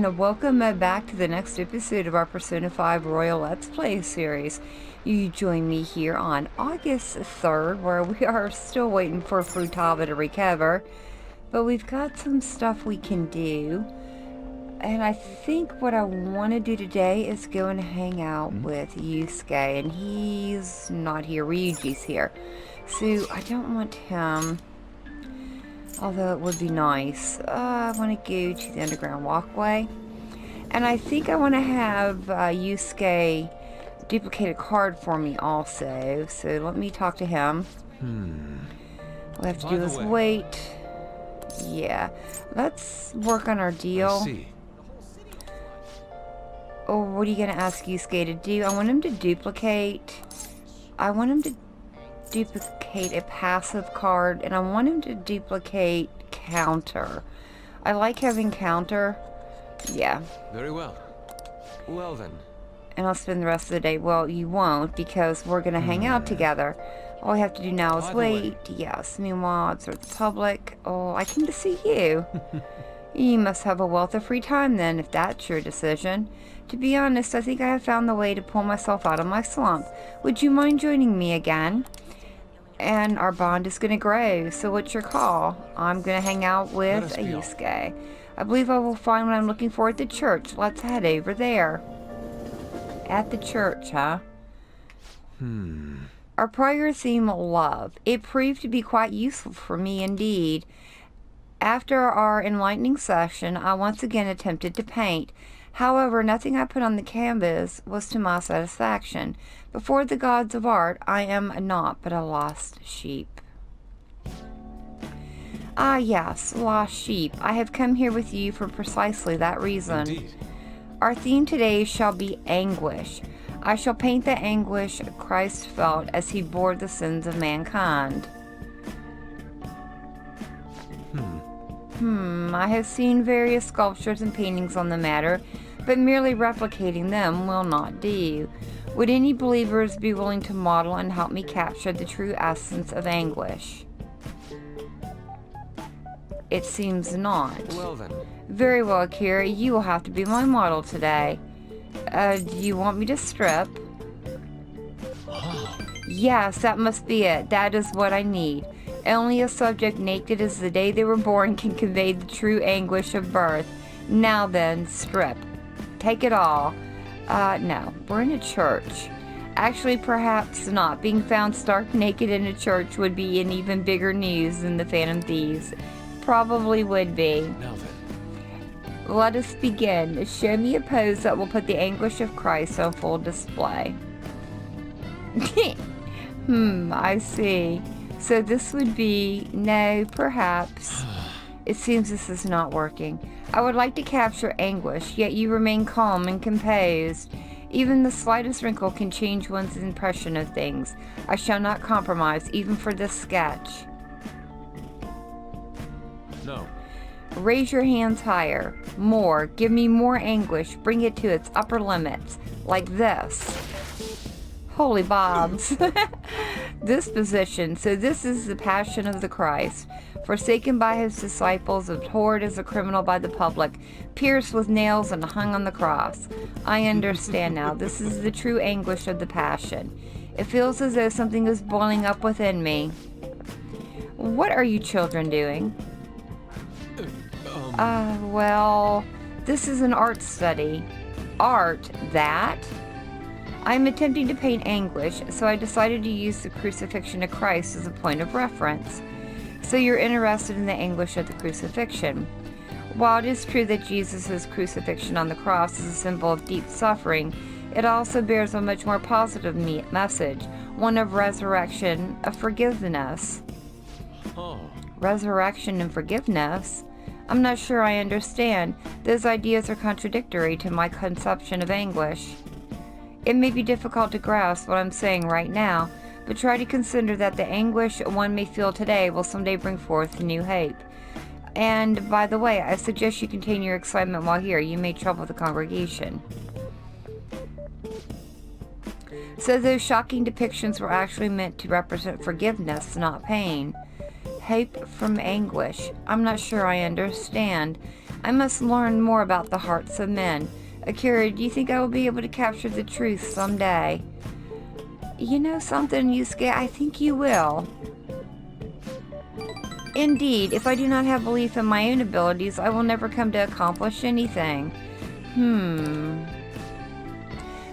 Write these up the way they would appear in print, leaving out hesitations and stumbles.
everyone, welcome back to the next episode of our Persona 5 Royal Let's Play series. You join me here on August 3rd, where we are still waiting for Futaba to recover, but we've got some stuff we can do. And I think what I want to do today is go and hang out with Yusuke, and he's not here, Ryuji's here. So I don't want him, although it would be nice. I want to go to the underground walkway, and I think I want to have Yusuke duplicate a card for me also. So let me talk to him. All we have to do is wait. Yeah, let's work on our deal. I see. Oh, what are you going to ask Yusuke to do? I want him to duplicate. I want him to duplicate a passive card, and I want him to duplicate counter. I like having counter. Yeah. Very well. Well then. And I'll spend the rest of the day. Well, you won't, because we're going to hang out together. All we have to do now is wait. Yes. Meanwhile, observe the public. Oh, I came to see you. You must have a wealth of free time then, if that's your decision. To be honest, I think I have found the way to pull myself out of my slump. Would you mind joining me again? And our bond is going to grow, so what's your call? I'm going to hang out with Yusuke. I believe I will find what I'm looking for at the church. Let's head over there. At the church, huh? Our prior theme, love. It proved to be quite useful for me indeed. After our enlightening session, I once again attempted to paint. However, nothing I put on the canvas was to my satisfaction. Before the gods of art, I am naught but a lost sheep. Ah, yes, lost sheep. I have come here with you for precisely that reason. Indeed. Our theme today shall be anguish. I shall paint the anguish Christ felt as he bore the sins of mankind. I have seen various sculptures and paintings on the matter, but merely replicating them will not do. Would any believers be willing to model and help me capture the true essence of anguish? It seems not. Well then. Very well, Akira, you will have to be my model today. Do you want me to strip? Yes, that must be it. That is what I need. Only a subject naked as the day they were born can convey the true anguish of birth. Now then, strip. Take it all. No, we're in a church. Actually, perhaps not. Being found stark naked in a church would be an even bigger news than the Phantom Thieves. Probably would be. Now then. Let us begin. Show me a pose that will put the anguish of Christ on full display. I see. So this would be, no, perhaps. It seems this is not working. I would like to capture anguish, yet you remain calm and composed. Even the slightest wrinkle can change one's impression of things. I shall not compromise, even for this sketch. No. Raise your hands higher. More. Give me more anguish. Bring it to its upper limits. Like this. Holy bobs. This position. So this is the passion of the Christ. Forsaken by his disciples, abhorred as a criminal by the public, pierced with nails and hung on the cross. I understand now. This is the true anguish of the passion. It feels as though something is boiling up within me. What are you children doing? Well, this is an art study. Art, that? I'm attempting to paint anguish, so I decided to use the crucifixion of Christ as a point of reference. So you're interested in the anguish of the crucifixion. While it is true that Jesus' crucifixion on the cross is a symbol of deep suffering, it also bears a much more positive message, one of resurrection, of forgiveness. Resurrection and forgiveness? I'm not sure I understand. Those ideas are contradictory to my conception of anguish. It may be difficult to grasp what I'm saying right now, but try to consider that the anguish one may feel today will someday bring forth new hope. And, by the way, I suggest you contain your excitement while here. You may trouble the congregation. So those shocking depictions were actually meant to represent forgiveness, not pain. Hope from anguish. I'm not sure I understand. I must learn more about the hearts of men. Akira, do you think I will be able to capture the truth someday? You know something, Yusuke? I think you will. Indeed, if I do not have belief in my own abilities, I will never come to accomplish anything.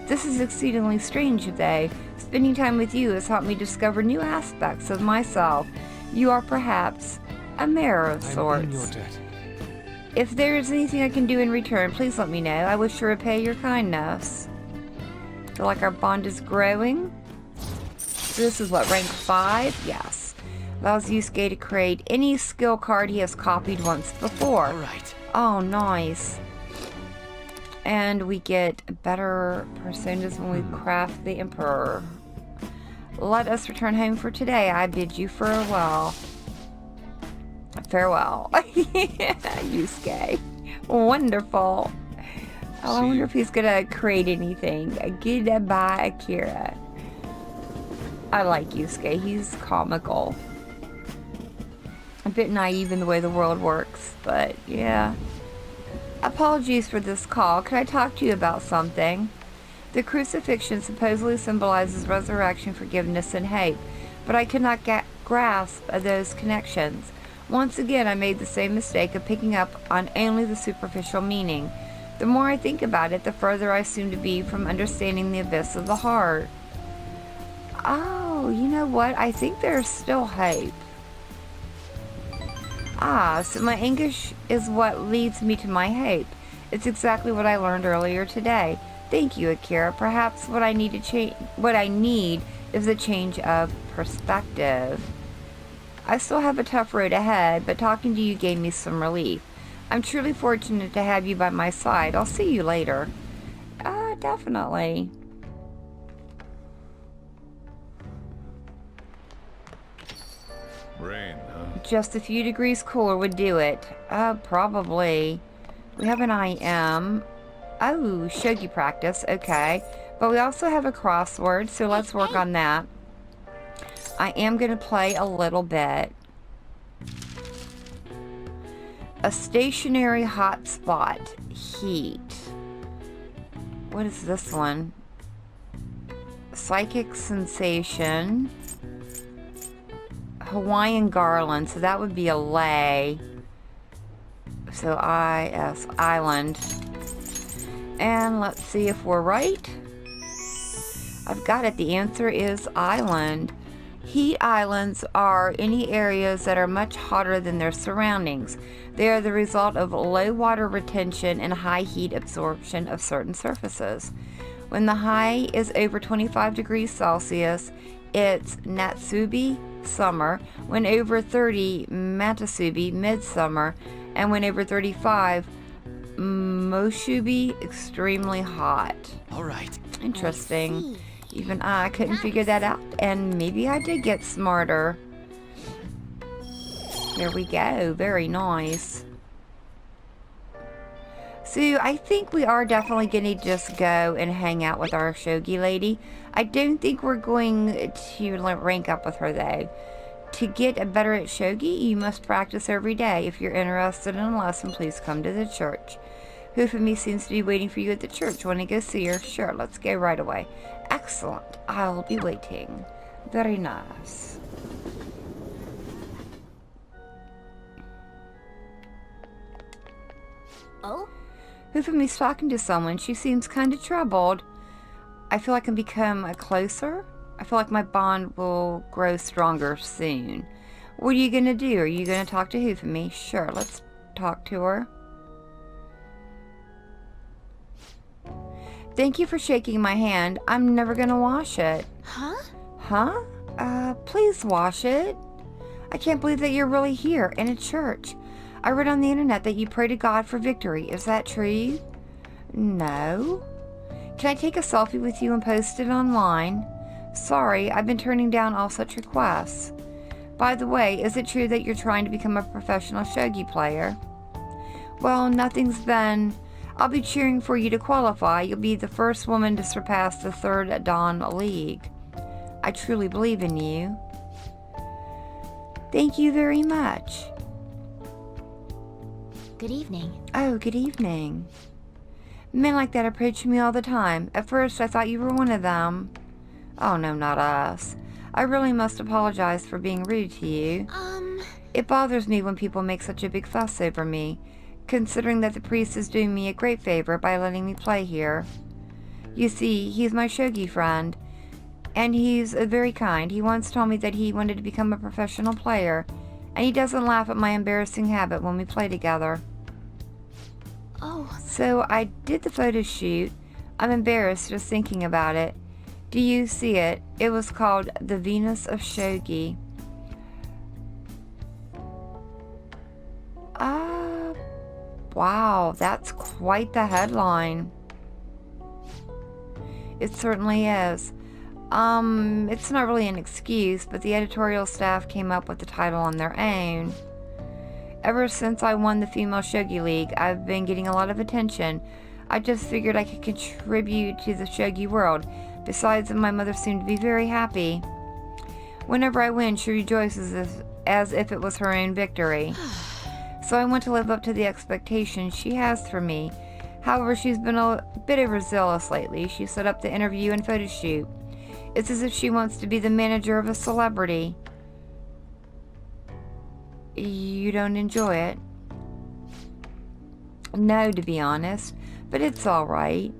This is exceedingly strange today. Spending time with you has helped me discover new aspects of myself. You are perhaps a mirror of sorts. I'm in your debt. If there is anything I can do in return, please let me know. I wish to repay your kindness. Feel like our bond is growing. This is what, rank 5? Yes. Allows Yusuke to create any skill card he has copied once before. Alright. Oh, nice. And we get better personas when we craft the Emperor. Let us return home for today. I bid you farewell. Farewell. Yusuke. Wonderful. Oh, I wonder if he's gonna create anything. Goodbye, Akira. I like Yusuke. He's comical. A bit naive in the way the world works, but yeah. Apologies for this call. Could I talk to you about something? The crucifixion supposedly symbolizes resurrection, forgiveness, and hate, but I could not grasp those connections. Once again, I made the same mistake of picking up on only the superficial meaning. The more I think about it, the further I seem to be from understanding the abyss of the heart. Oh, you know what? I think there's still hope. Ah, so my anguish is what leads me to my hope. It's exactly what I learned earlier today. Thank you, Akira. Perhaps what I need is a change of perspective. I still have a tough road ahead, but talking to you gave me some relief. I'm truly fortunate to have you by my side. I'll see you later. Definitely. Rain, huh? Just a few degrees cooler would do it. Probably. We have an IM. Oh, shogi practice. Okay. But we also have a crossword, so let's work on that. I am going to play a little bit. A stationary hotspot. Heat. What is this one? Psychic sensation. Hawaiian garland. So that would be a lay. So IS, island. And let's see if we're right. I've got it. The answer is island. Heat islands are any areas that are much hotter than their surroundings. They are the result of low water retention and high heat absorption of certain surfaces. When the high is over 25 degrees Celsius, it's Natsubi, summer. When over 30, Matasubi, midsummer. And when over 35, Moshubi, extremely hot. Alright. Interesting. Even I couldn't figure that out, and maybe I did get smarter. There we go. Very nice. So I think we are definitely going to just go and hang out with our shogi lady. I don't think we're going to rank up with her though. To get better at shogi, you must practice every day. If you're interested in a lesson, please come to the church. Hufumi seems to be waiting for you at the church. Want to go see her? Sure, let's go right away. Excellent. I'll be waiting. Very nice. Oh? Hufumi's talking to someone. She seems kind of troubled. I feel I can become closer. I feel like my bond will grow stronger soon. What are you going to do? Are you going to talk to Hufumi? Sure, let's talk to her. Thank you for shaking my hand. I'm never gonna wash it. Huh? Huh? Please wash it. I can't believe that you're really here in a church. I read on the internet that you pray to God for victory. Is that true? No. Can I take a selfie with you and post it online? Sorry, I've been turning down all such requests. By the way, is it true that you're trying to become a professional shogi player? Well, nothing's been... I'll be cheering for you to qualify. You'll be the first woman to surpass the 3rd Dan League. I truly believe in you. Thank you very much. Good evening. Oh, good evening. Men like that approach me all the time. At first, I thought you were one of them. Oh, no, not us. I really must apologize for being rude to you. It bothers me when people make such a big fuss over me, considering that the priest is doing me a great favor by letting me play here. You see, he's my shogi friend, and he's very kind. He once told me that he wanted to become a professional player, and he doesn't laugh at my embarrassing habit when we play together. Oh. So I did the photo shoot. I'm embarrassed just thinking about it. Do you see it? It was called the Venus of Shogi. Wow, that's quite the headline. It certainly is. It's not really an excuse, but the editorial staff came up with the title on their own. Ever since I won the Female Shogi League, I've been getting a lot of attention. I just figured I could contribute to the shogi world. Besides, my mother seemed to be very happy. Whenever I win, she rejoices as if it was her own victory. So I want to live up to the expectations she has for me. However, she's been a bit overzealous lately. She set up the interview and photo shoot. It's as if she wants to be the manager of a celebrity. You don't enjoy it? No, to be honest, but it's all right.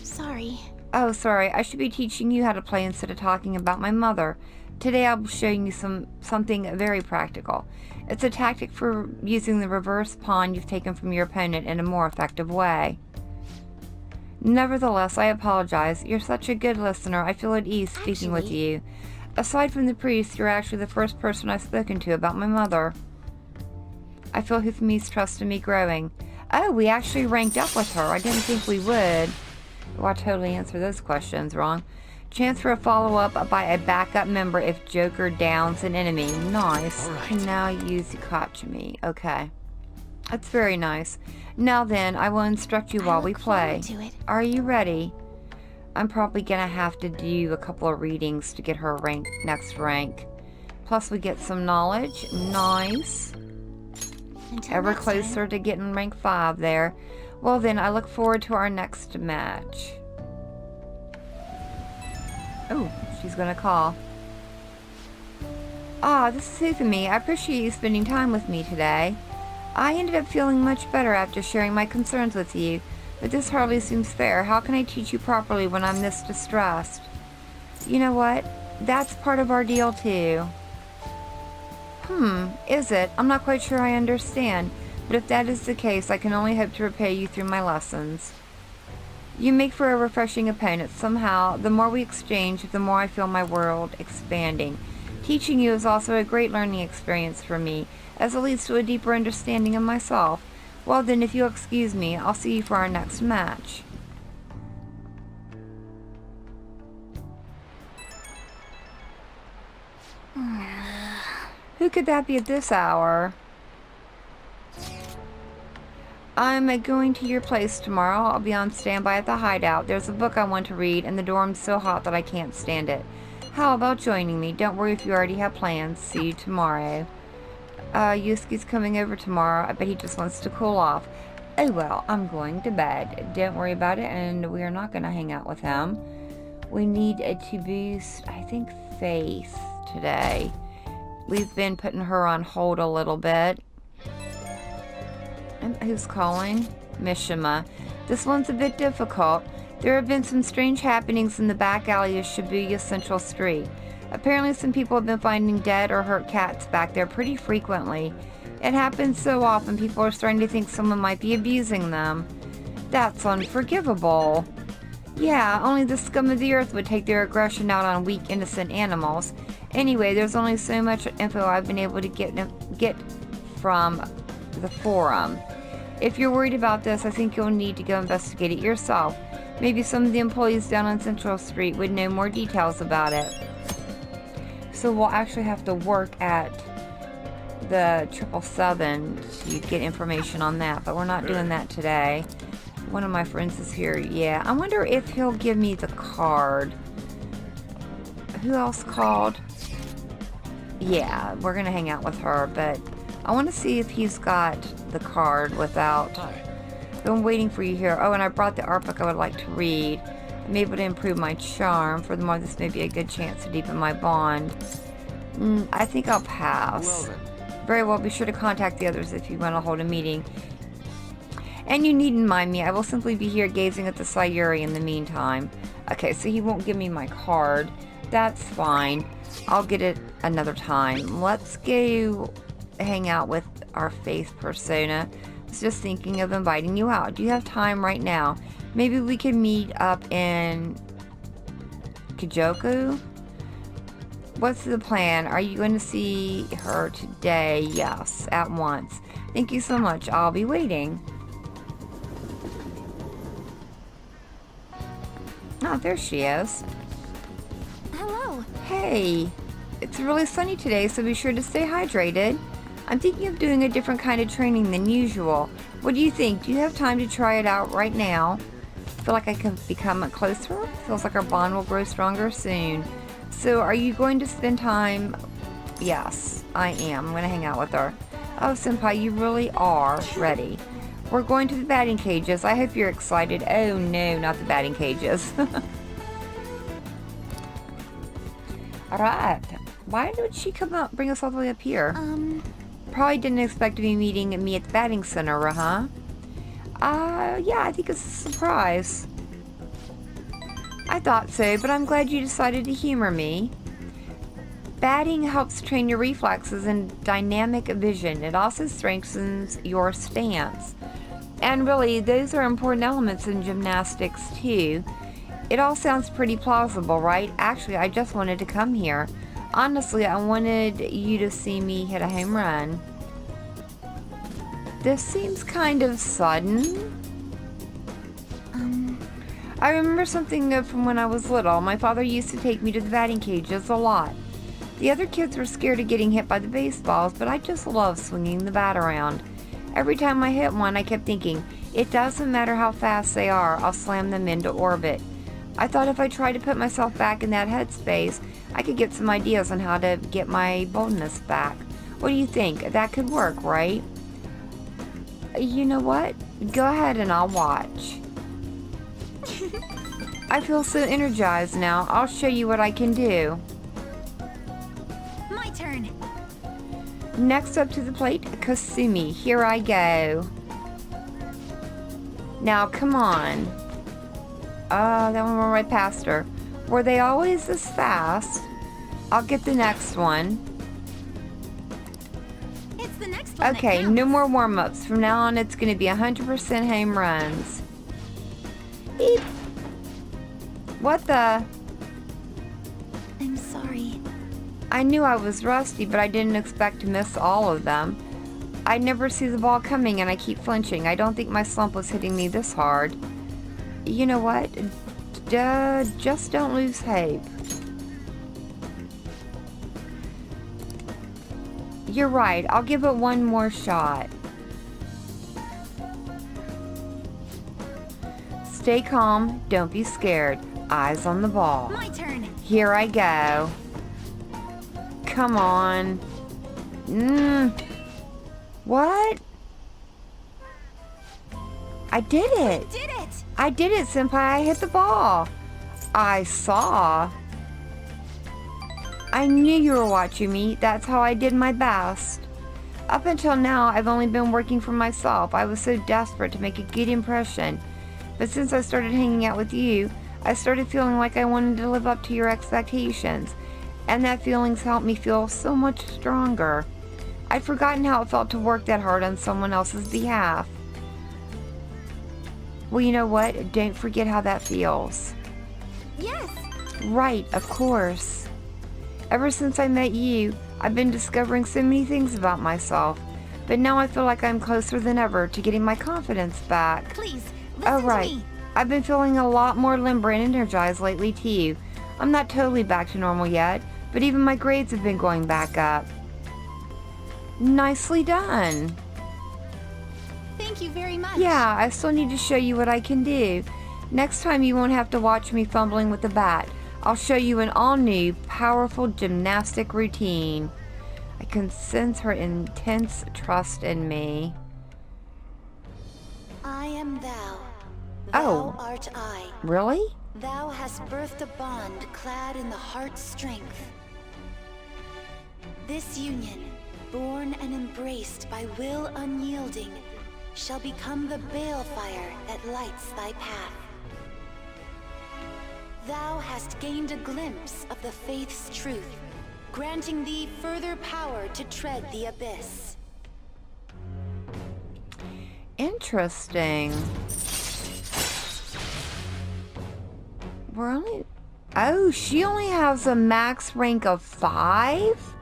Sorry. Oh, sorry. I should be teaching you how to play instead of talking about my mother. Today I'll be showing you something very practical. It's a tactic for using the reverse pawn you've taken from your opponent in a more effective way. Nevertheless, I apologize. You're such a good listener. I feel at ease speaking with you. Aside from the priest, you're actually the first person I've spoken to about my mother. I feel Hifmi's trust in me growing. Oh, we actually ranked up with her. I didn't think we would. Oh, I totally answered those questions wrong. Chance for a follow-up by a backup member if Joker downs an enemy. Nice. All right. Can now use Ukachimi. Okay. That's very nice. Now then, I will instruct you while we play. To it. Are you ready? I'm probably gonna have to do a couple of readings to get her next rank. Plus we get some knowledge. Nice. Until Ever next time. closer to getting rank 5 there. Well then, I look forward to our next match. Oh, she's gonna call. Ah, this is Hifmi. I appreciate you spending time with me today. I ended up feeling much better after sharing my concerns with you, but this hardly seems fair. How can I teach you properly when I'm this distressed? You know what? That's part of our deal too. Is it? I'm not quite sure I understand, but if that is the case, I can only hope to repay you through my lessons. You make for a refreshing opponent. Somehow, the more we exchange, the more I feel my world expanding. Teaching you is also a great learning experience for me, as it leads to a deeper understanding of myself. Well then, if you'll excuse me, I'll see you for our next match. Who could that be at this hour? I'm going to your place tomorrow. I'll be on standby at the hideout. There's a book I want to read, and the dorm's so hot that I can't stand it. How about joining me? Don't worry if you already have plans. See you tomorrow. Yusuke's coming over tomorrow. I bet he just wants to cool off. Oh well, I'm going to bed. Don't worry about it, and we are not going to hang out with him. We need to boost, I think, faith today. We've been putting her on hold a little bit. And who's calling? Mishima. This one's a bit difficult. There have been some strange happenings in the back alley of Shibuya Central Street. Apparently some people have been finding dead or hurt cats back there pretty frequently. It happens so often people are starting to think someone might be abusing them. That's unforgivable. Yeah, only the scum of the earth would take their aggression out on weak, innocent animals. Anyway, there's only so much info I've been able to get from the forum. If you're worried about this, I think you'll need to go investigate it yourself. Maybe some of the employees down on Central Street would know more details about it. So we'll actually have to work at the 777 to get information on that, but we're not doing that today. One of my friends is here. Yeah, I wonder if he'll give me the card. Who else called? Yeah, we're gonna hang out with her, but I want to see if he's got the card without... Hi. I'm waiting for you here. Oh, and I brought the art book I would like to read. I'm able to improve my charm. Furthermore, this may be a good chance to deepen my bond. I think I'll pass. Well then. Very well, be sure to contact the others if you want to hold a meeting. And you needn't mind me. I will simply be here gazing at the Sayuri in the meantime. Okay, so he won't give me my card. That's fine. I'll get it another time. Let's go hang out with our faith persona. I was just thinking of inviting you out. Do you have time right now? Maybe we can meet up in Kijoku? What's the plan? Are you going to see her today? Yes, at once. Thank you so much. I'll be waiting. Oh, there she is. Hello. Hey, it's really sunny today, so be sure to stay hydrated. I'm thinking of doing a different kind of training than usual. What do you think? Do you have time to try it out right now? I feel like I can become closer. Feels like our bond will grow stronger soon. So are you going to spend time? Yes, I am. I'm going to hang out with her. Oh, Senpai, you really are ready. We're going to the batting cages. I hope you're excited. Oh no, not the batting cages. Alright. Why did she come up, bring us all the way up here? Probably didn't expect to be meeting me at the batting center, huh? Yeah, I think it's a surprise. I thought so, but I'm glad you decided to humor me. Batting helps train your reflexes and dynamic vision. It also strengthens your stance. And really, those are important elements in gymnastics too. It all sounds pretty plausible, right? Actually, I just wanted to come here. Honestly, I wanted you to see me hit a home run. This seems kind of sudden. I remember something from when I was little. My father used to take me to the batting cages a lot. The other kids were scared of getting hit by the baseballs, but I just love swinging the bat around. Every time I hit one, I kept thinking, it doesn't matter how fast they are, I'll slam them into orbit. I thought if I tried to put myself back in that headspace, I could get some ideas on how to get my boldness back. What do you think? That could work, right? You know what? Go ahead and I'll watch. I feel so energized now. I'll show you what I can do. My turn. Next up to the plate, Kasumi. Here I go. Now, come on. That one went right past her. Were they always this fast? I'll get the next one. It's the next one. Okay, no more warm-ups. From now on, it's going to be 100% home runs. Beep. What the? I'm sorry. I knew I was rusty, but I didn't expect to miss all of them. I never see the ball coming and I keep flinching. I don't think my slump was hitting me this hard. You know what? Just don't lose hope. You're right. I'll give it one more shot. Stay calm. Don't be scared. Eyes on the ball. My turn. Here I go. Come on. What? I did it. Did it. I did it, Senpai. I hit the ball. I saw. I knew you were watching me. That's how I did my best. Up until now, I've only been working for myself. I was so desperate to make a good impression. But since I started hanging out with you, I started feeling like I wanted to live up to your expectations. And that feeling's helped me feel so much stronger. I'd forgotten how it felt to work that hard on someone else's behalf. Well, you know what? Don't forget how that feels. Yes. Right, of course. Ever since I met you, I've been discovering so many things about myself. But now I feel like I'm closer than ever to getting my confidence back. Please, Oh, listen right. to me. I've been feeling a lot more limber and energized lately, too. I'm not totally back to normal yet, but even my grades have been going back up. Nicely done. Thank you very much. Yeah, I still need to show you what I can do. Next time you won't have to watch me fumbling with the bat. I'll show you an all-new, powerful gymnastic routine. I can sense her intense trust in me. I am thou. Oh. Thou art I. Really? Thou hast birthed a bond clad in the heart's strength. This union, born and embraced by will unyielding, shall become the balefire that lights thy path. Thou hast gained a glimpse of the faith's truth, granting thee further power to tread the abyss. Interesting. We're only... Oh, she only has a max rank of 5?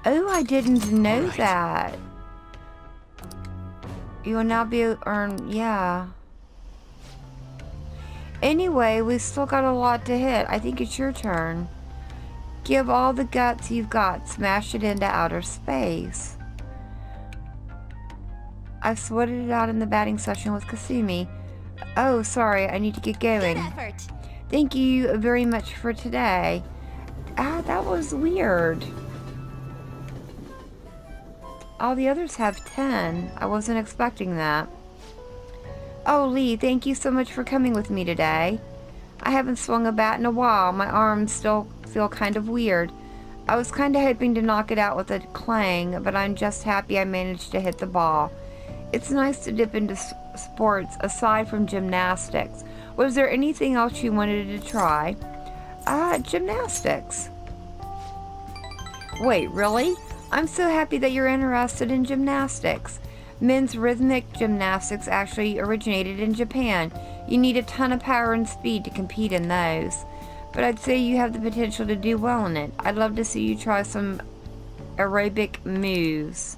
Oh, I didn't know that. You will now be earned... Yeah. Anyway, we still got a lot to hit. I think it's your turn. Give all the guts you've got. Smash it into outer space. I sweated it out in the batting session with Kasumi. Oh, sorry. I need to get going. Good effort. Thank you very much for today. Ah, that was weird. All the others have 10. I wasn't expecting that. Oh, Lee, thank you so much for coming with me today. I haven't swung a bat in a while. My arms still feel kind of weird. I was kind of hoping to knock it out with a clang, but I'm just happy I managed to hit the ball. It's nice to dip into sports aside from gymnastics. Was there anything else you wanted to try? Gymnastics. Wait, really? I'm so happy that you're interested in gymnastics. Men's rhythmic gymnastics actually originated in Japan. You need a ton of power and speed to compete in those. But I'd say you have the potential to do well in it. I'd love to see you try some aerobic moves.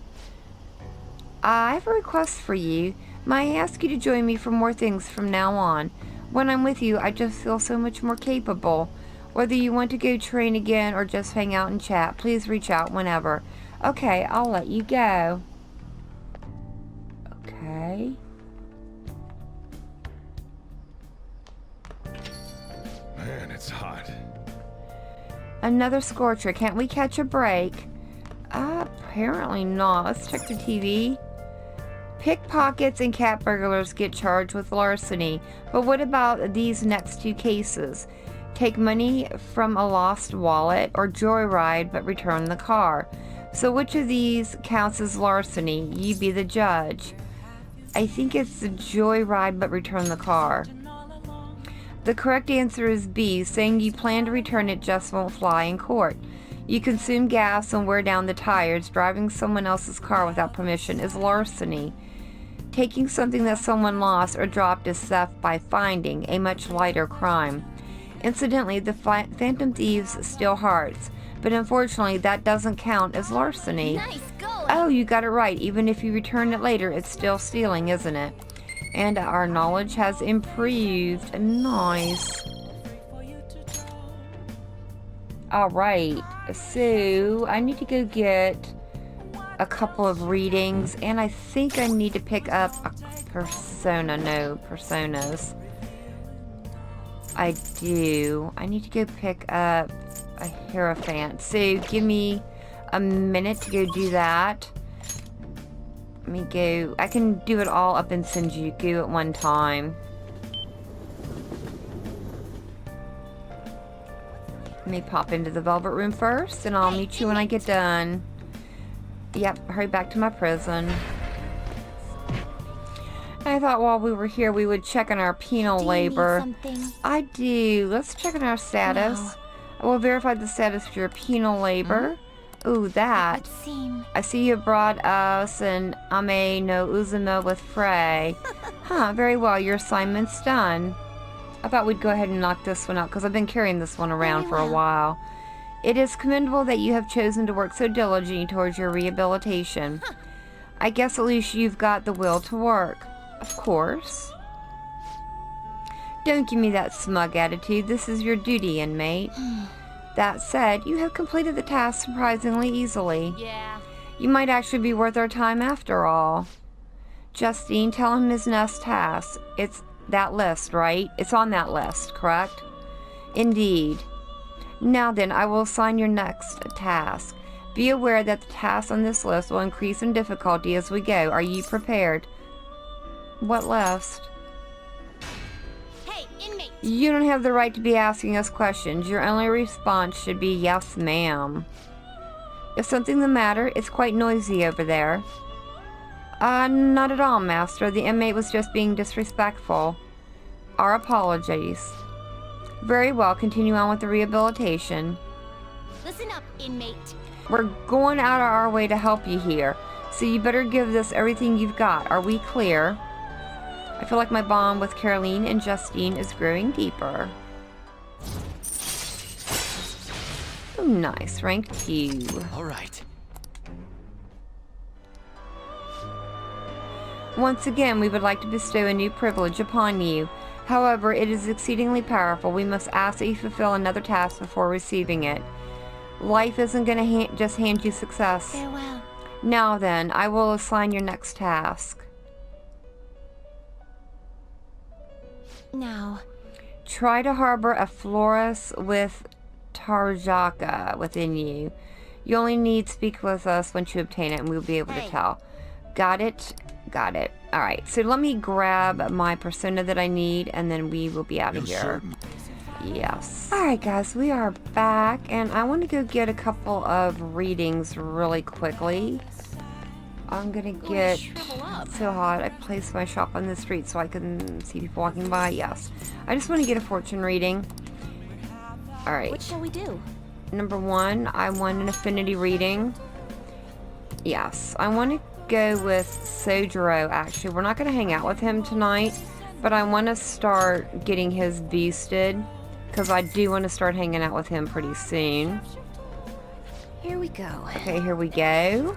I have a request for you. May I ask you to join me for more things from now on? When I'm with you, I just feel so much more capable. Whether you want to go train again or just hang out and chat, please reach out whenever. Okay, I'll let you go. Okay. Man, it's hot. Another scorcher. Can't we catch a break? Apparently not. Let's check the TV. Pickpockets and cat burglars get charged with larceny. But what about these next two cases? Take money from a lost wallet or joyride but return the car. So which of these counts as larceny? You be the judge. I think it's the joyride but return the car. The correct answer is B. Saying you plan to return it just won't fly in court. You consume gas and wear down the tires. Driving someone else's car without permission is larceny. Taking something that someone lost or dropped is theft by finding, a much lighter crime. Incidentally, the Phantom Thieves steal hearts, but unfortunately that doesn't count as larceny. Nice going. Oh, you got it right. Even if you return it later, it's still stealing, isn't it? And our knowledge has improved. Nice. Alright, so I need to go get a couple of readings, and I think I need to pick up a persona. No, personas. I do. I need to go pick up a Hierophant. So give me a minute to go do that. Let me go. I can do it all up in Shinjuku at one time. Let me pop into the Velvet Room first, and I'll meet you when I get done. Yep, hurry back to my prison. I thought while we were here we would check on our penal labor. I do. Let's check on our status. No. I will verify the status of your penal labor. Ooh, that. I see you brought us an Ame no Uzuma with Frey. Huh, very well. Your assignment's done. I thought we'd go ahead and knock this one out because I've been carrying this one around for a while. It is commendable that you have chosen to work so diligently towards your rehabilitation. I guess at least you've got the will to work. Of course. Don't give me that smug attitude. This is your duty, inmate. That said, you have completed the task surprisingly easily. Yeah. You might actually be worth our time after all. Justine, tell him his next task. It's that list, right? It's on that list, correct? Indeed. Now then, I will assign your next task. Be aware that the tasks on this list will increase in difficulty as we go. Are you prepared? What list? Hey, inmate! You don't have the right to be asking us questions. Your only response should be yes, ma'am. Is something the matter? It's quite noisy over there. Not at all, master. The inmate was just being disrespectful. Our apologies. Very well, continue on with the rehabilitation. Listen up, inmate. We're going out of our way to help you here, so you better give this everything you've got. Are we clear? I feel like my bond with Caroline and Justine is growing deeper. Oh, nice. Rank 2. All right. Once again, we would like to bestow a new privilege upon you. However, it is exceedingly powerful. We must ask that you fulfill another task before receiving it. Life isn't going to just hand you success. Farewell. Now then, I will assign your next task. Now, Try to harbor a Florus with Tarjaka within you. You only need to speak with us once you obtain it, and we'll be able to tell. Got it? Got it. Alright, so let me grab my persona that I need, and then we will be out of here. Yes. Alright guys, we are back, and I want to go get a couple of readings really quickly. I'm gonna get so hot. I placed my shop on the street so I can see people walking by. Yes. I just want to get a fortune reading. Alright. what shall we do? Number 1, I want an affinity reading. Yes. I want to go with Sojiro, actually. We're not going to hang out with him tonight, but I want to start getting his boosted, because I do want to start hanging out with him pretty soon. Here we go. Okay, here we go.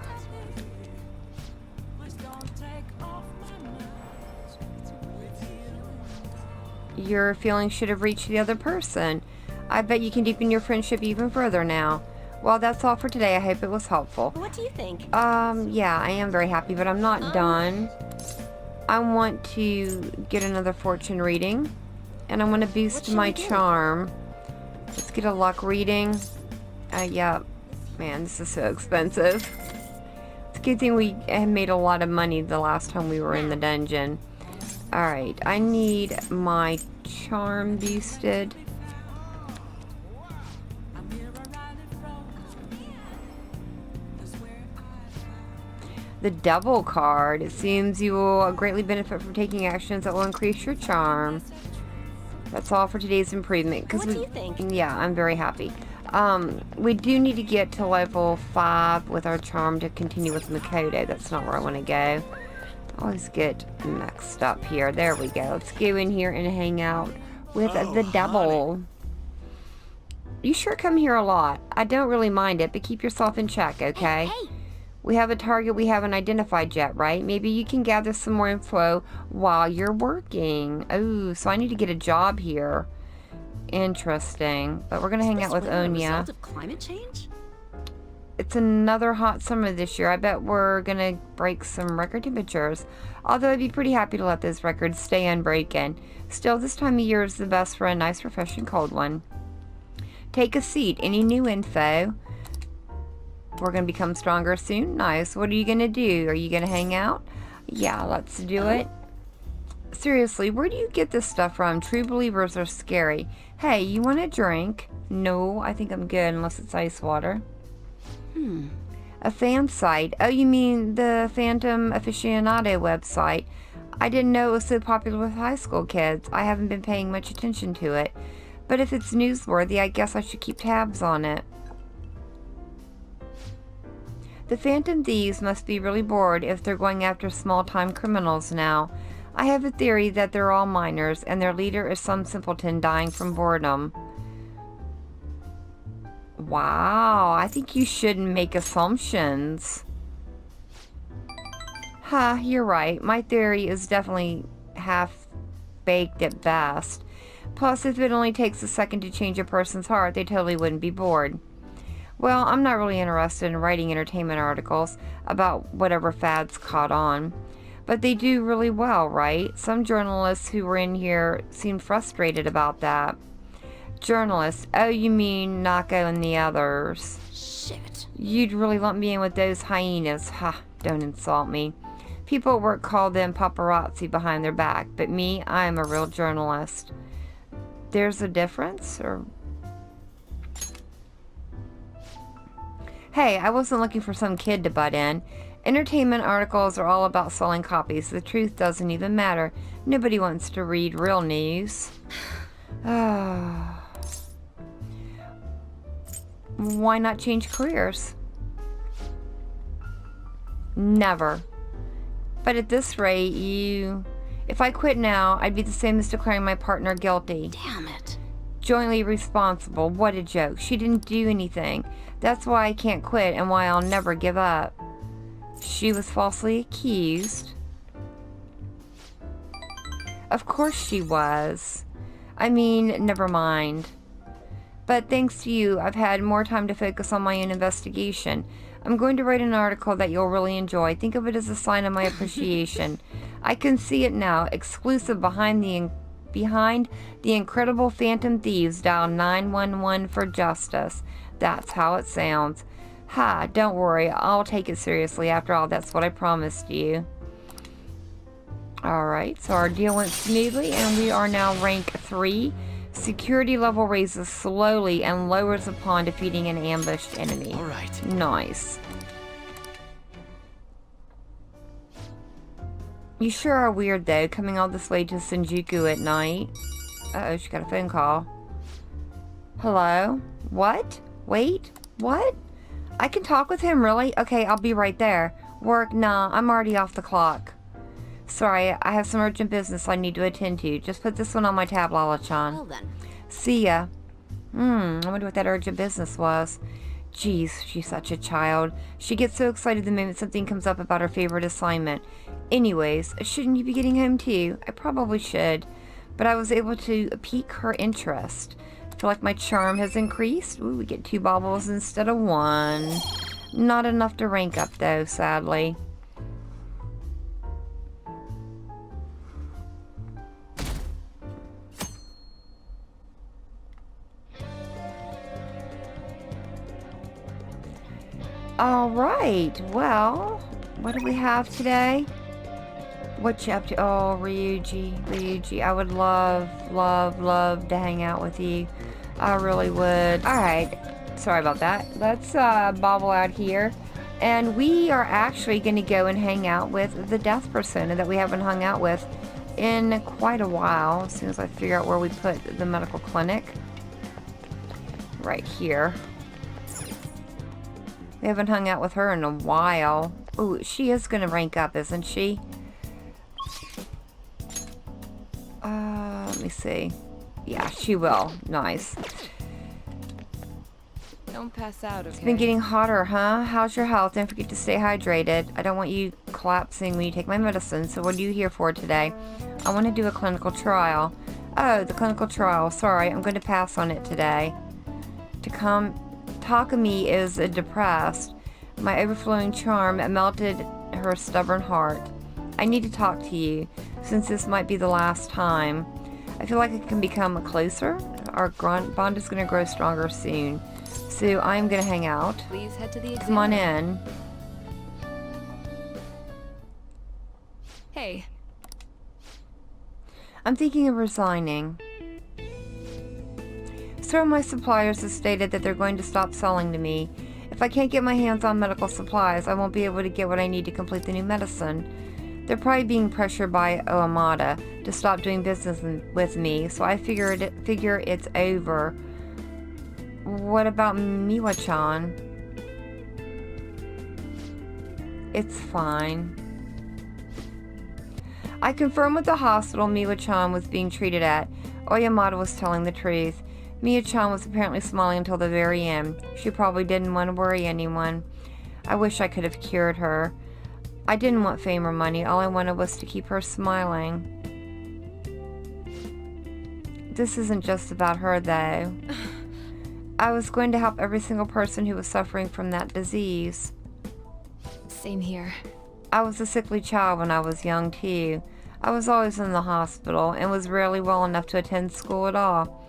Your feelings should have reached the other person. I bet you can deepen your friendship even further now. Well, that's all for today. I hope it was helpful. What do you think? Yeah, I am very happy, but I'm not done. I want to get another fortune reading, and I want to boost my charm. Let's get a luck reading. Yeah, man, this is so expensive. It's a good thing we made a lot of money the last time we were in the dungeon. Alright, I need my charm boosted. The Devil card. It seems you will greatly benefit from taking actions that will increase your charm. That's all for today's improvement. What do you think? Yeah, I'm very happy. We do need to get to level 5 with our charm to continue with Makoto. That's not where I want to go. I always get mixed up here. There we go. Let's go in here and hang out with the Devil. You sure come here a lot. I don't really mind it, but keep yourself in check, okay? Hey! We have a target we haven't identified yet, right? Maybe you can gather some more info while you're working. Oh, so I need to get a job here. Interesting. But we're going to hang out with Onya. Result of climate change? It's another hot summer this year. I bet we're going to break some record temperatures. Although I'd be pretty happy to let those records stay unbroken. Still, this time of year is the best for a nice, refreshing cold one. Take a seat. Any new info? We're going to become stronger soon. Nice. What are you going to do? Are you going to hang out? Yeah, let's do it. Seriously, where do you get this stuff from? True believers are scary. Hey, you want a drink? No, I think I'm good unless it's ice water. A fan site. Oh, you mean the Phantom Aficionado website. I didn't know it was so popular with high school kids. I haven't been paying much attention to it. But if it's newsworthy, I guess I should keep tabs on it. The Phantom Thieves must be really bored if they're going after small-time criminals now. I have a theory that they're all minors, and their leader is some simpleton dying from boredom. Wow, I think you shouldn't make assumptions. Huh, you're right. My theory is definitely half-baked at best. Plus, if it only takes a second to change a person's heart, they totally wouldn't be bored. Well, I'm not really interested in writing entertainment articles about whatever fads caught on. But they do really well, right? Some journalists who were in here seemed frustrated about that. Journalists? Oh, you mean Nako and the others. Shit. You'd really lump me in with those hyenas. Ha, don't insult me. People at work call them paparazzi behind their back, but me, I am a real journalist. There's a difference, or... Hey, I wasn't looking for some kid to butt in. Entertainment articles are all about selling copies. The truth doesn't even matter. Nobody wants to read real news. Why not change careers? Never. But at this rate, if I quit now, I'd be the same as declaring my partner guilty. Damn it. Jointly responsible. What a joke. She didn't do anything. That's why I can't quit and why I'll never give up. She was falsely accused. Of course she was. I mean, never mind. But thanks to you, I've had more time to focus on my own investigation. I'm going to write an article that you'll really enjoy. Think of it as a sign of my appreciation. I can see it now. Exclusive behind the incredible Phantom Thieves. Dial 911 for justice. That's how it sounds. Ha, don't worry. I'll take it seriously. After all, that's what I promised you. Alright, so our deal went smoothly, and we are now rank 3. Security level raises slowly and lowers upon defeating an ambushed enemy. Alright. Nice. You sure are weird, though, coming all this way to Shinjuku at night. Uh-oh, she got a phone call. Hello? What? Wait? What? I can talk with him, really? Okay, I'll be right there. Work? Nah, I'm already off the clock. Sorry, I have some urgent business I need to attend to. Just put this one on my tab, Lala-chan. Well then. See ya. I wonder what that urgent business was. Jeez, she's such a child. She gets so excited the moment something comes up about her favorite assignment. Anyways, shouldn't you be getting home too? I probably should. But I was able to pique her interest. I feel like my charm has increased. Ooh, we get 2 baubles instead of 1. Not enough to rank up though, sadly. Alright, well, what do we have today? What chapter? Oh, Ryuji, I would love to hang out with you. I really would. Alright, sorry about that. Let's bobble out here. And we are actually going to go and hang out with the death persona that we haven't hung out with in quite a while. As soon as I figure out where we put the medical clinic. Right here. We haven't hung out with her in a while. Ooh, she is going to rank up, isn't she? Let me see. Yeah, she will. Nice. Don't pass out, okay? It's been getting hotter, huh? How's your health? Don't forget to stay hydrated. I don't want you collapsing when you take my medicine. So what are you here for today? I want to do a clinical trial. Oh, the clinical trial. Sorry, I'm going to pass on it today. Takumi is depressed. My overflowing charm melted her stubborn heart. I need to talk to you, since this might be the last time. I feel like it can become closer. Our bond is going to grow stronger soon. So I'm going to hang out. Please head to the exam. Come on in. Hey. I'm thinking of resigning. Several of my suppliers have stated that they're going to stop selling to me. If I can't get my hands on medical supplies, I won't be able to get what I need to complete the new medicine. They're probably being pressured by Oamada to stop doing business with me, so I figure it's over. What about Miwa-chan? It's fine. I confirmed with the hospital Miwa-chan was being treated at. Oyamada was telling the truth. Miwa-chan was apparently smiling until the very end. She probably didn't want to worry anyone. I wish I could have cured her. I didn't want fame or money. All I wanted was to keep her smiling. This isn't just about her, though. I was going to help every single person who was suffering from that disease. Same here. I was a sickly child when I was young, too. I was always in the hospital and was rarely well enough to attend school at all.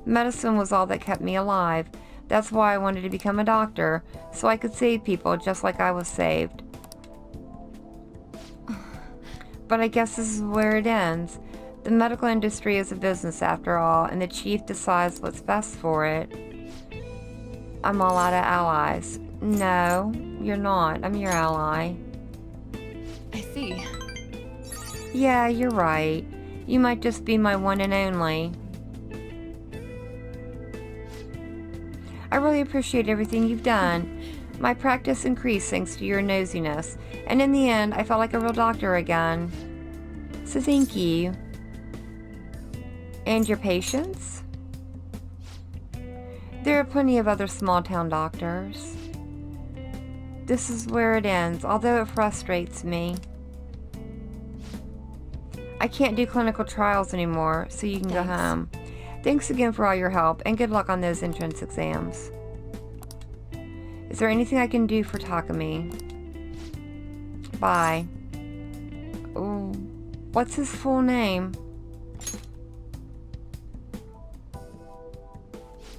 Medicine was all that kept me alive. That's why I wanted to become a doctor, so I could save people just like I was saved. But I guess this is where it ends. The medical industry is a business after all, and the chief decides what's best for it. I'm all out of allies. No, you're not. I'm your ally. I see. Yeah, you're right. You might just be my one and only. I really appreciate everything you've done. My practice increased thanks to your nosiness, and in the end, I felt like a real doctor again. So thank you. And your patience? There are plenty of other small-town doctors. This is where it ends, although it frustrates me. I can't do clinical trials anymore, so you can go home. Thanks again for all your help, and good luck on those entrance exams. Is there anything I can do for Takumi? Bye. Ooh, what's his full name?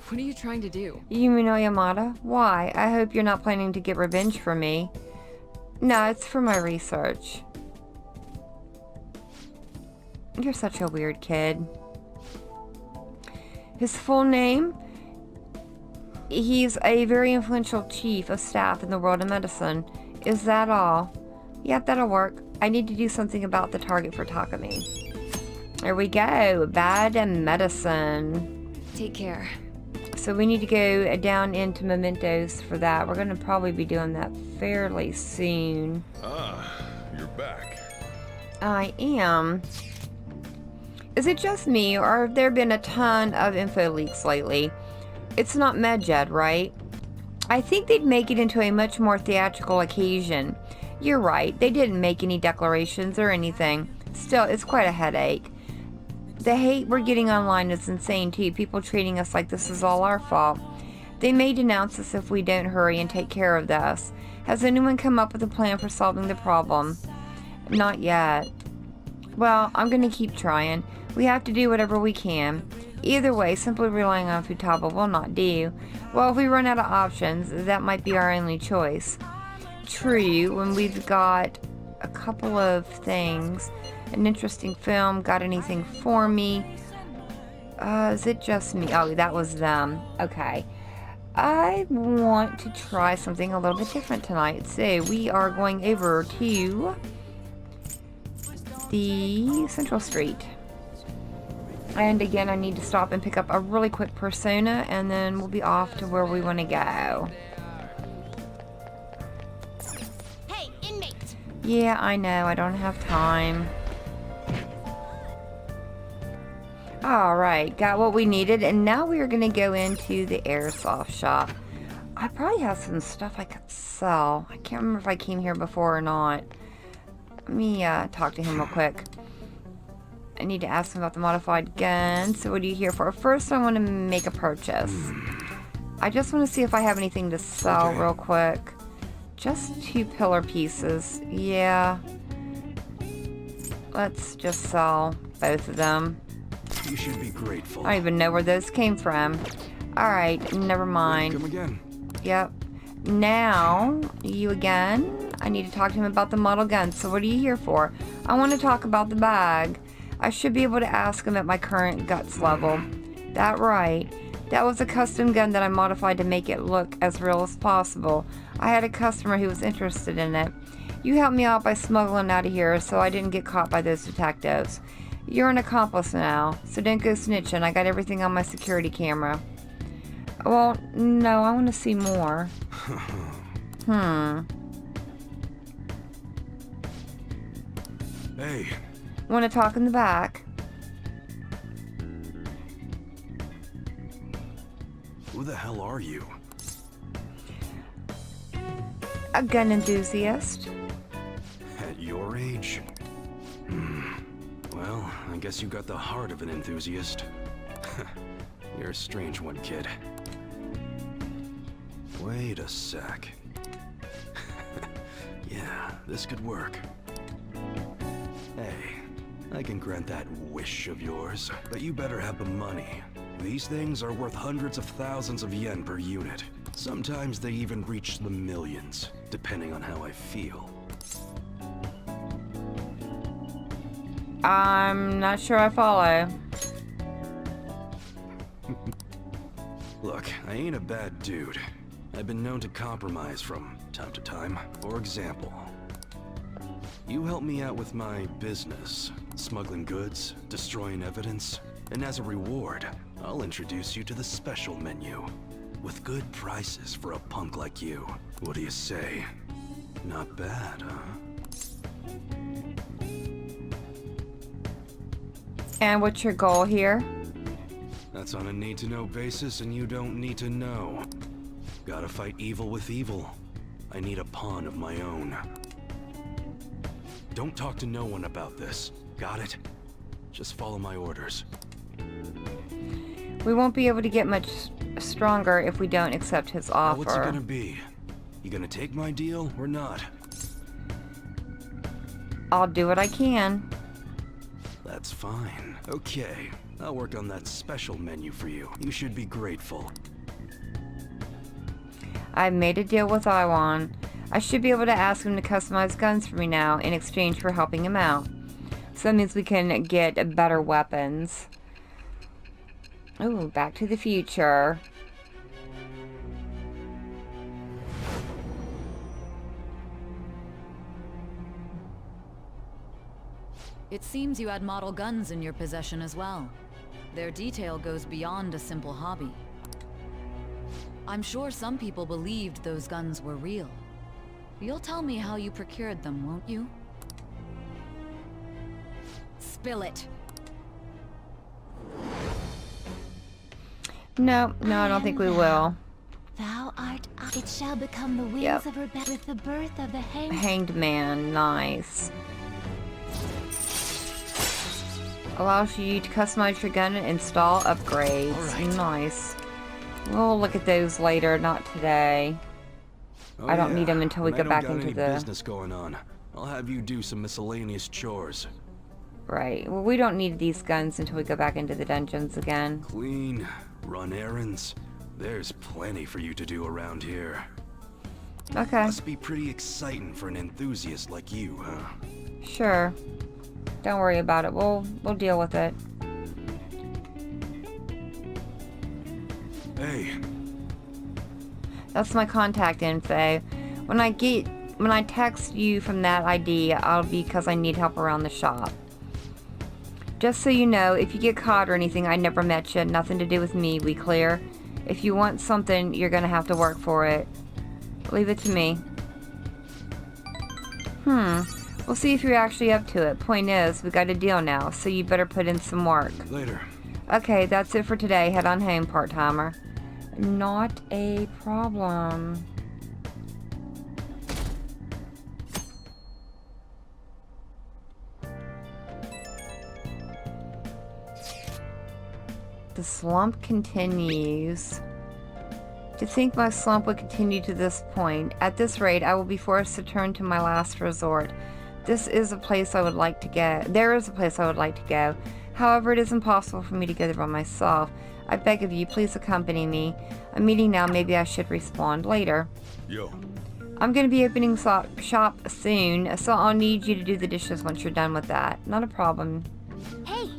What are you trying to do? Yumi no Yamada? Why? I hope you're not planning to get revenge for me. No, it's for my research. You're such a weird kid. His full name? He's a very influential chief of staff in the world of medicine. Is that all? Yep, that'll work. I need to do something about the target for Takumi. There we go. Bad medicine. Take care. So we need to go down into mementos for that. We're going to probably be doing that fairly soon. Ah, you're back. I am. Is it just me, or have there been a ton of info leaks lately? It's not MedJed, right? I think they'd make it into a much more theatrical occasion. You're right, they didn't make any declarations or anything. Still, it's quite a headache. The hate we're getting online is insane too, people treating us like this is all our fault. They may denounce us if we don't hurry and take care of this. Has anyone come up with a plan for solving the problem? Not yet. Well, I'm gonna keep trying. We have to do whatever we can. Either way, simply relying on Futaba will not do. Well, if we run out of options, that might be our only choice. True, when we've got a couple of things. An interesting film, got anything for me? Is it just me? Oh, that was them. Okay. I want to try something a little bit different tonight. So we are going over to the Central Street. And again, I need to stop and pick up a really quick persona, and then we'll be off to where we want to go. Hey, inmate! Yeah, I know. I don't have time. Alright, got what we needed, and now we are going to go into the Airsoft Shop. I probably have some stuff I could sell. I can't remember if I came here before or not. Let me talk to him real quick. I need to ask him about the modified gun. So what are you here for? First, I want to make a purchase. I just want to see if I have anything to sell real quick. Just 2 pillar pieces. Yeah. Let's just sell both of them. You should be grateful. I don't even know where those came from. Alright, never mind. Come again. Yep. Now, you again. I need to talk to him about the model gun. So what are you here for? I want to talk about the bag. I should be able to ask him at my current guts level. That right. That was a custom gun that I modified to make it look as real as possible. I had a customer who was interested in it. You helped me out by smuggling out of here so I didn't get caught by those detectives. You're an accomplice now, so don't go snitching. I got everything on my security camera. Well, no, I want to see more. Hey. Want to talk in the back? Who the hell are you? A gun enthusiast. At your age? Well, I guess you got the heart of an enthusiast. You're a strange one, kid. Wait a sec. Yeah, this could work. Hey, I can grant that wish of yours, but you better have the money. These things are worth hundreds of thousands of yen per unit. Sometimes they even reach the millions, depending on how I feel. I'm not sure I follow. Look, I ain't a bad dude. I've been known to compromise from time to time. For example, you help me out with my business, smuggling goods, destroying evidence, and as a reward, I'll introduce you to the special menu, with good prices for a punk like you. What do you say? Not bad, huh? And what's your goal here? That's on a need-to-know basis, and you don't need to know. Gotta fight evil with evil. I need a pawn of my own. Don't talk to no one about this. Got it? Just follow my orders. We won't be able to get much stronger if we don't accept his offer. Now what's it gonna be? You gonna take my deal or not? I'll do what I can. That's fine. Okay, I'll work on that special menu for you. You should be grateful. I've made a deal with Iwan. I should be able to ask him to customize guns for me now in exchange for helping him out. So that means we can get better weapons. Ooh, Back to the Future. It seems you had model guns in your possession as well. Their detail goes beyond a simple hobby. I'm sure some people believed those guns were real. You'll tell me how you procured them, won't you? Spill it. No, I don't think we will. Thou art. It shall become the wings Yep. of Rebecca with the birth of the Hanged Man, nice. Allows you to customize your gun and install upgrades. Alright. Nice. We'll look at those later, not today. Oh, I don't yeah. need them until we When get I back don't got into any the... business going on. I'll have you do some miscellaneous chores. Right. Well, we don't need these guns until we go back into the dungeons again. Clean, run errands. There's plenty for you to do around here. Okay. Must be pretty exciting for an enthusiast like you, huh? Sure. Don't worry about it. We'll deal with it. Hey, That's my contact info. When I text you from that ID, I'll be because I need help around the shop. Just so you know, if you get caught or anything, I never met you. Nothing to do with me. We clear? If you want something, you're gonna have to work for it. Leave it to me. We'll see if you're actually up to it. Point is, we got a deal now, so you better put in some work. later. Okay, that's it for today. Head on home, part-timer. Not a problem. The slump continues. To think my slump would continue to this point. At this rate, I will be forced to turn to my last resort. This is a place I would like to go. There is a place I would like to go. However, it is impossible for me to go there by myself. I beg of you, please accompany me. I'm meeting now, maybe I should respond later. Yo, I'm going to be opening shop soon, so I'll need you to do the dishes once you're done with that. Not a problem. Hey!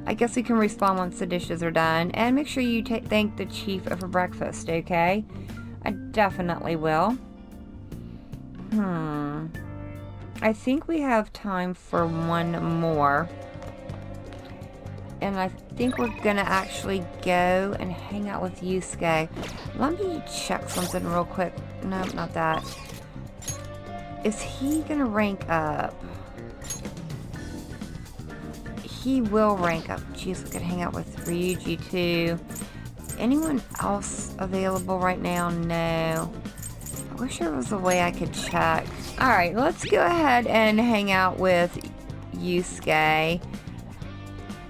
I guess we can respond once the dishes are done. And make sure you thank the chief for breakfast, okay? I definitely will. I think we have time for one more. And I think we're gonna actually go and hang out with Yusuke. Let me check something real quick. No, not that. Is he gonna rank up? He will rank up. Jeez, we could hang out with Ryuji too. Anyone else available right now? No. I wish there was a way I could check. Alright, let's go ahead and hang out with Yusuke.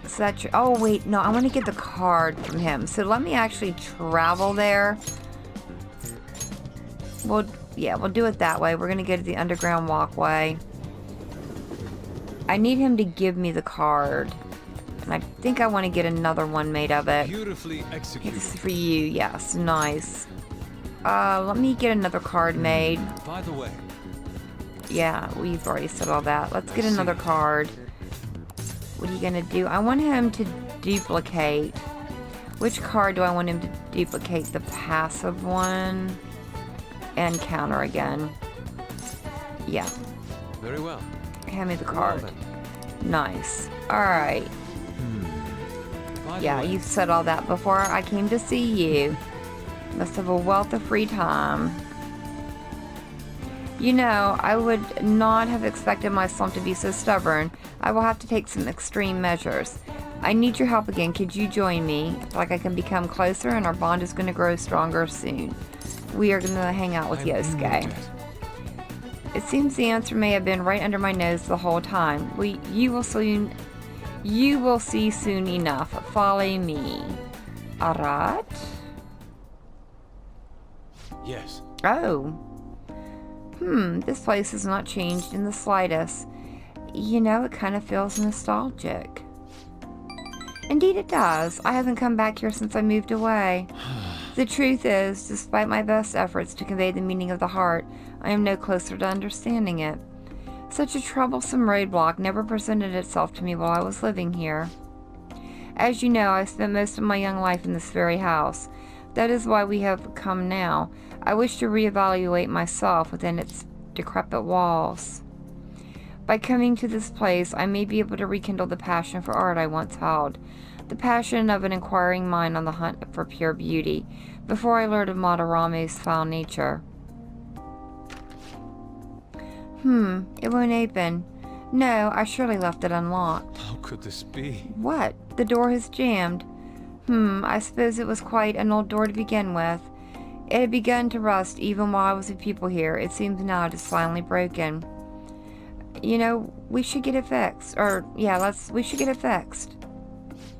So that's oh wait, no, I want to get the card from him. So let me actually travel there. We'll do it that way. We're gonna go to the underground walkway. I need him to give me the card. And I think I want to get another one made of it. Beautifully Okay, executed. this is for you. Yes, nice. Let me get another card made. By the way, Yeah, we've already said all that. Let's get another card. What are you gonna do? I want him to duplicate. Which card do I want him to duplicate? The passive one and counter again. Yeah, very well. hand me the Well card. then. Nice. Alright. By the Yeah, way, you've said all that before I came to see you. Must have a wealth of free time. You know, I would not have expected my slump to be so stubborn. I will have to take some extreme measures. I need your help again. Could you join me? I feel like I can become closer and our bond is going to grow stronger soon. We are going to hang out with I'm in Yosuke. your debt. It seems the answer may have been right under my nose the whole time. You will see soon enough. Follow me. Alright? Yes. Oh. This place has not changed in the slightest. You know, it kind of feels nostalgic. Indeed it does. I haven't come back here since I moved away. The truth is, despite my best efforts to convey the meaning of the heart, I am no closer to understanding it. Such a troublesome roadblock never presented itself to me while I was living here. As you know, I spent most of my young life in this very house. That is why we have come now. I wish to reevaluate myself within its decrepit walls. By coming to this place, I may be able to rekindle the passion for art I once held, the passion of an inquiring mind on the hunt for pure beauty, before I learned of Madarame's foul nature. It won't open. No, I surely left it unlocked. How could this be? What? The door has jammed. I suppose it was quite an old door to begin with. It had begun to rust even while I was with people here. It seems now it is finally broken. You know, we should get it fixed. We should get it fixed.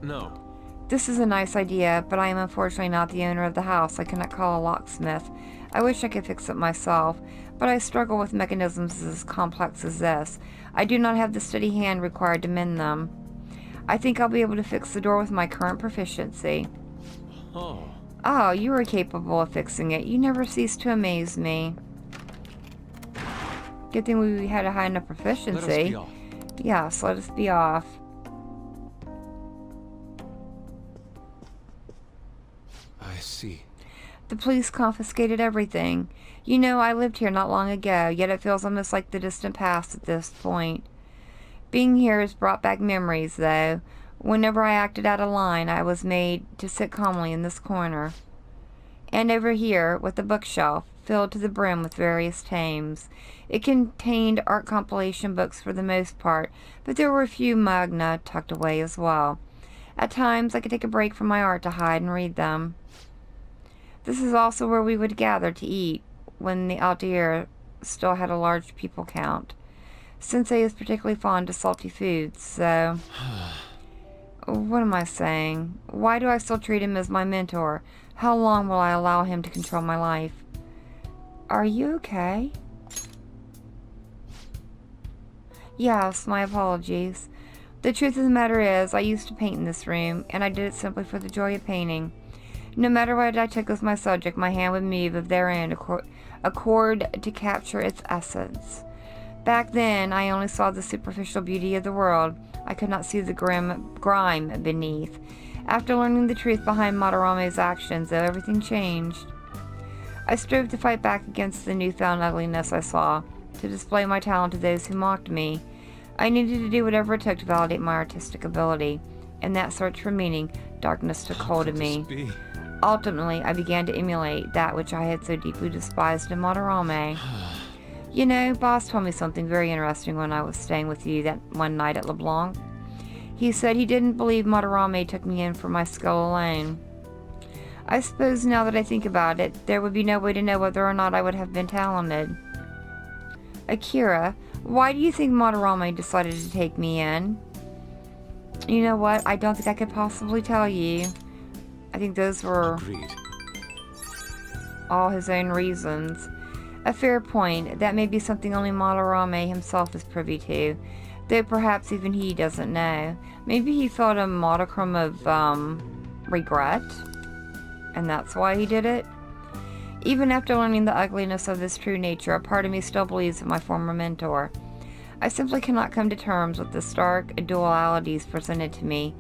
No. This is a nice idea, but I am unfortunately not the owner of the house. I cannot call a locksmith. I wish I could fix it myself, but I struggle with mechanisms as complex as this. I do not have the steady hand required to mend them. I think I'll be able to fix the door with my current proficiency. Oh, you are capable of fixing it. You never cease to amaze me. Good thing we had a high enough proficiency. Let us be off. Yes, let us be off. I see. The police confiscated everything. You know, I lived here not long ago, yet it feels almost like the distant past at this point. Being here has brought back memories, though. Whenever I acted out of line, I was made to sit calmly in this corner. And over here, with the bookshelf, filled to the brim with various tomes. It contained art compilation books for the most part, but there were a few magna tucked away as well. At times, I could take a break from my art to hide and read them. This is also where we would gather to eat, when the Altair still had a large people count. Sensei is particularly fond of salty foods, so... What am I saying? Why do I still treat him as my mentor? How long will I allow him to control my life? Are you okay? Yes, my apologies. The truth of the matter is, I used to paint in this room, and I did it simply for the joy of painting. No matter what I took as my subject, my hand would move of their own accord to capture its essence. Back then, I only saw the superficial beauty of the world. I could not see the grime beneath. After learning the truth behind Madarame's actions, though, everything changed. I strove to fight back against the newfound ugliness I saw, to display my talent to those who mocked me. I needed to do whatever it took to validate my artistic ability. In that search for meaning, darkness took hold of me. Be? Ultimately, I began to emulate that which I had so deeply despised in Madarame. You know, Boss told me something very interesting when I was staying with you that one night at LeBlanc. He said he didn't believe Madarame took me in for my skill alone. I suppose now that I think about it, there would be no way to know whether or not I would have been talented. Akira, why do you think Madarame decided to take me in? You know what? I don't think I could possibly tell you. I think those were Agreed. all his own reasons. A fair point. That may be something only Madarame himself is privy to, though perhaps even he doesn't know. Maybe he felt a modicum of, regret, and that's why he did it. Even after learning the ugliness of his true nature, a part of me still believes in my former mentor. I simply cannot come to terms with the stark dualities presented to me.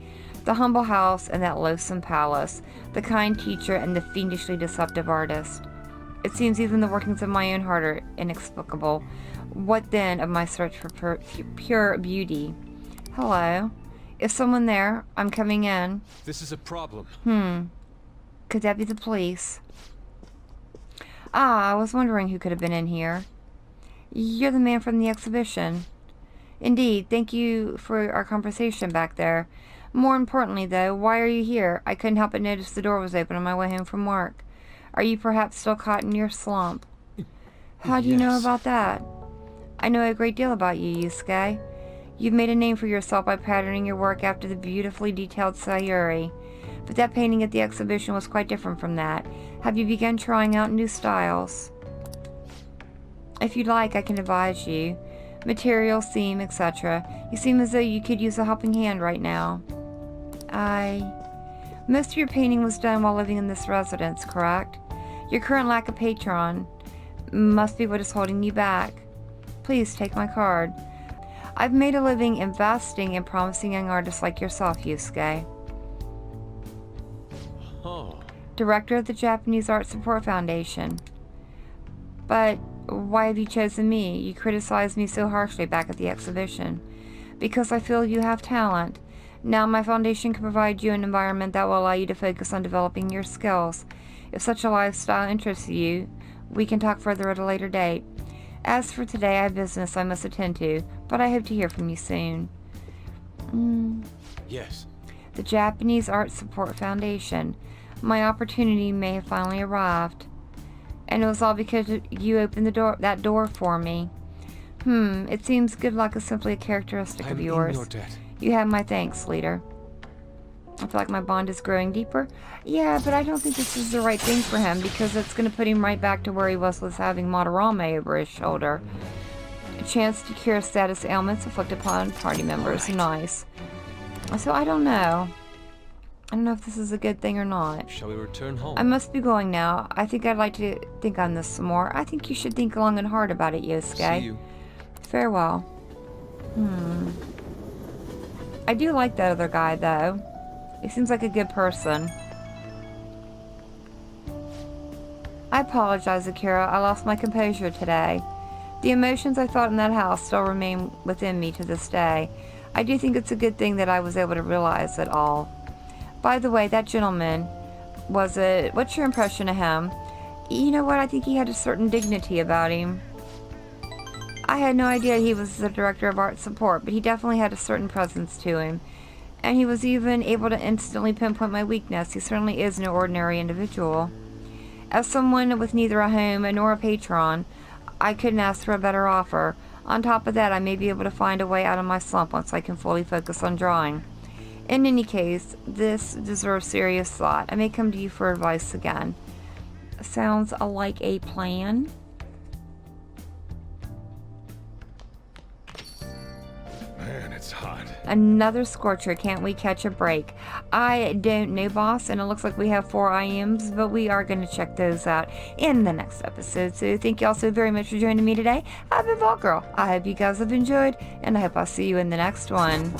The humble house and that loathsome palace, the kind teacher and the fiendishly deceptive artist. It seems even the workings of my own heart are inexplicable. What then of my search for pure beauty? Hello? Is someone there? I'm coming in. This is a problem. Could that be the police? Ah, I was wondering who could have been in here. You're the man from the exhibition. Indeed, thank you for our conversation back there. More importantly, though, why are you here? I couldn't help but notice the door was open on my way home from work. Are you perhaps still caught in your slump? How do you know Yes. about that? I know a great deal about you, Yusuke. You've made a name for yourself by patterning your work after the beautifully detailed Sayuri. But that painting at the exhibition was quite different from that. Have you begun trying out new styles? If you'd like, I can advise you. Material, theme, etc. You seem as though you could use a helping hand right now. Most of your painting was done while living in this residence, correct? Your current lack of patron must be what is holding you back. Please take my card. I've made a living investing in promising young artists like yourself, Yusuke. Oh. Director of the Japanese Art Support Foundation. But why have you chosen me? You criticized me so harshly back at the exhibition. Because I feel you have talent. Now my foundation can provide you an environment that will allow you to focus on developing your skills. If such a lifestyle interests you, we can talk further at a later date. As for today, I have business I must attend to, but I hope to hear from you soon. Yes. The Japanese Art Support Foundation. My opportunity may have finally arrived. And it was all because you opened that door for me. It seems good luck is simply a characteristic of I'm yours. in your debt. You have my thanks, leader. I feel like my bond is growing deeper. Yeah, but I don't think this is the right thing for him, because it's going to put him right back to where he was having Madarame over his shoulder. A chance to cure status ailments inflicted upon party members. Nice. So I don't know. I don't know if this is a good thing or not. Shall we return home? I must be going now. I think I'd like to think on this some more. I think you should think long and hard about it, Yosuke. See you. Farewell. I do like that other guy, though. He seems like a good person. I apologize, Akira. I lost my composure today. The emotions I felt in that house still remain within me to this day. I do think it's a good thing that I was able to realize it all. By the way, that gentleman, what's your impression of him? You know what, I think he had a certain dignity about him. I had no idea he was the director of art support, but he definitely had a certain presence to him. And he was even able to instantly pinpoint my weakness. He certainly is no ordinary individual. As someone with neither a home nor a patron, I couldn't ask for a better offer. On top of that, I may be able to find a way out of my slump once I can fully focus on drawing. In any case, this deserves serious thought. I may come to you for advice again. Sounds like a plan. Man, it's hot. Another scorcher. Can't we catch a break? I don't know, boss, and it looks like we have 4 IMs, but we are going to check those out in the next episode. So thank you all so very much for joining me today. I've been Vault Girl. I hope you guys have enjoyed, and I hope I'll see you in the next one.